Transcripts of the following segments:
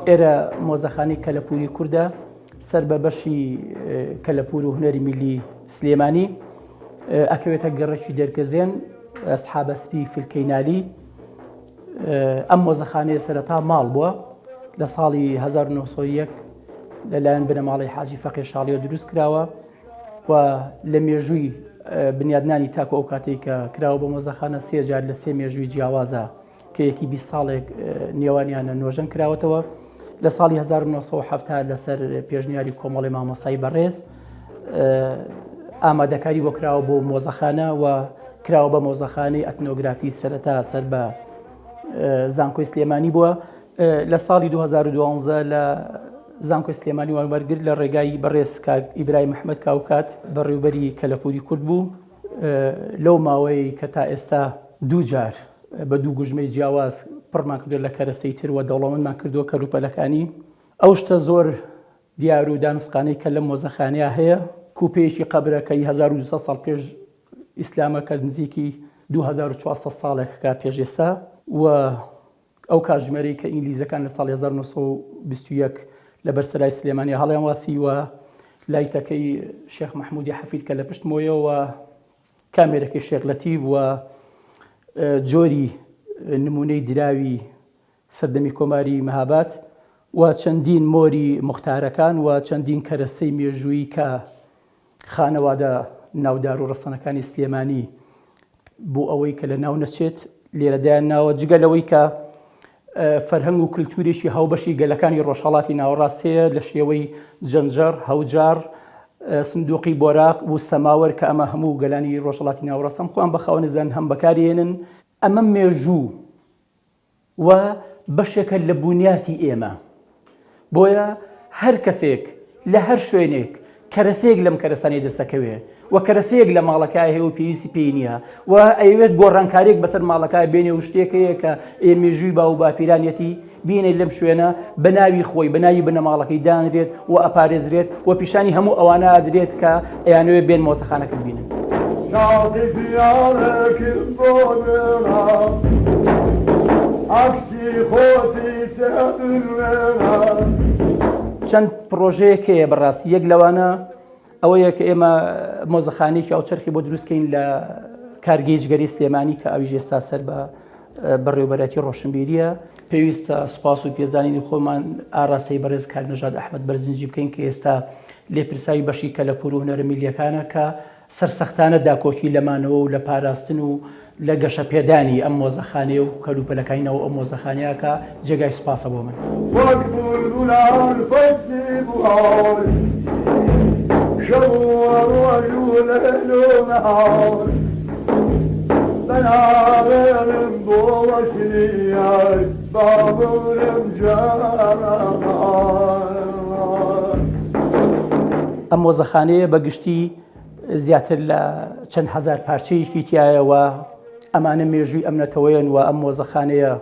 ئێرە مۆزەخانەی کەلەپوری کوردە سەر بە بەشی کەلەپور و هونەری میلی سلێمانی ئەکەوێتە گەڕێکی دەرکەزێن ئەسحابە سپی فلکەینالی. ئەم مۆزەخانەیە سەرەتا ماڵ بووە لە ساڵی 1901 لەلایەن بنەماڵی حاجی فەقێ شاڵیەوە دروست کراوە و لە مێژووی بنیادنانی تاکو ئەو کاتێک کە کراوە بە مۆزەخانە سێ جار لە سێ مێژووی جیاوازە کە یەکی 20 ساڵێک نێوانیانە نۆژەن کراوەتەوە. لە ساڵی 1970 لەسەر پێشنیاری کۆمەڵی مامۆسایی بەڕێز ئامادەکاری بۆ کراوە بۆ مۆزەخانە و کراوە بە مۆزەخانەی ئەتنۆگرافی سەرەتا سەر بە زانکۆی سلێمانی بووە. لە ساڵی 2012 لە زانکۆی سلێمانی وەرگرت لە ڕێگای بەڕێز کاک ئیبراهیم محمەد کاوکات بەڕێوەبەری کەلەپوری کورد بوو. لەو ماوەی کە تا ئێستا دوو جار بە دوو گوژمەی جیاواز پڕمان کردو لە کەرەسەی تر و دەوڵەمەندمان کردووە کەلوپەلەکانی. ئەو شتە زۆر دیار و دانوسقانەی کە لەم مۆزەخانەیە هەیە. کوپەیەکی قەبرەکەی 1200 ساڵ پێش ئیسلامەکە نزیکی 2400 ساڵێکە پێش ئێستا و ئەو کاتژمێرەی کە ئینگلیزەکان لە ساڵی 1921 لە بەرسەرای سلێمانی هەڵیان واسی و لایتەکەی شێخ محمودی حەفید کە لە پشتمۆیەوە کامێرەکەی شێخ لەتیف و جۆری نمونەی دراوی سەردەمی کۆماری مەهاباد و چەندین مۆری مختارەکان و چەندین کەرەسەی مێژووی کە خانەوادە ناودار و ڕەسەنەکانی سلێمانی بۆ ئەوەی کە لە ناو نەچێت لێرەدایان ناوە جگەلەوەی کە فەرهەنگ و کللتوریشی هاوبەشی گەلەکانی ڕۆژهەڵاتی ناوەڕاست هەیە لە شێوەی جەنجەر، هەوجار، سندوقی بۆراق و سەماوەر کە ئەمە هەموو گەلانی ڕۆژهەڵاتی ناوەڕاستم خۆیان بەخاوە نزان هەم بەکارهێنن. ئەمە مێژوو و بەشێکە لە بنیاتی ئێمە بۆیە هەر کەسێک لە هەر شوێنێک کەرەسەیەک لەم کەرەسانەی دەسەکەوێ و کەرەسەیەک لە ماڵەکای هەیە و پێویستی پێی نییە و ئەوێت گۆڕانکارێک بەسەر ماڵەکای بێنێ و شتێکەیە کە مێژووی باو باپیرانەتی بینێت لەم شوێنە بە ناوی خۆی بە ناوی بنەماڵەکەی دانرێت و ئەپارێزرێت و پیشانی هەموو ئەوانە ئادرێت کە ئەیانەوێت بێن مۆزەخانەکە ببینن. چەند پرۆژەیەک هەیە بەڕاستی. یەک لەوانە ئەوەیە کە ئێمە مۆزەخانەیەکی ئاوچەرخی بۆ دروستکەین لە کارگەیجگەری سلێمانی کە ئەویش ئێستا سەر بە بەڕێوەبەرەتی ڕۆشنبیریە. پێویستە سوپاس و پێزانینی خۆمان ئاڕاستەی بەڕێز کاکنەژاد ئەحمەد بەرزنجی بکەین کە ئێستا لێپرساوی بەشی کەلەپور و هونەرە میلیەکانە کە سەرسەختانە داکۆکی لەمانەوە و لە پاراستن و لە گەشە پێدانی ئەم مۆزەخانەیە و کەلوپەلەکانینەوە ئەم مۆزەخانەیە کە جێگای سوپاسە بۆ من. ئەم مۆزەخانەیە بەگشتی زیاتر لە چەند هەزار پارچەیەکی تایەوە ئەمانە مێژووی ئەمنەتەوەیان و ئەم مۆزەخانەیە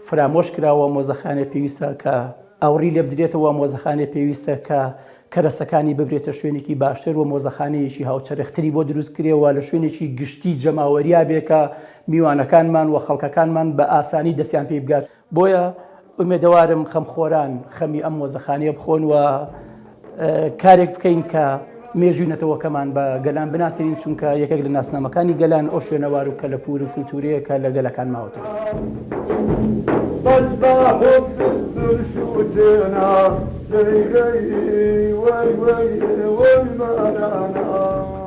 فرامۆش کراوە. مۆزەخانە پێویستە کە ئاوڕی لێ بدرێتەوە، مۆزەخانە پێویستە کە کەرەسەکانی ببرێتە شوێنێکی باشتر و مۆزەخانەیەکی هاوچەرختری بۆ دروست کرێەوە لە شوێنێکی گشتی جەماوەریا بێکە میوانەکانمان و خەڵکەکانمان بە ئاسانی دەستیان پێ بگات. بۆیە ئومێدەوارم خەمخۆران خەمی ئەم مۆزەخانەیە بخۆن و کارێک بکەین کە مێژووی نەتەوەکەمان بە گەلان بناسیین، چونکە یەکێک لە ناسنامەکانی گەلان ئەو شوێنەوار و کەلەپور و کولتوریەکە لە گەلەکان ماوەتەوە. وي وي وي وي وي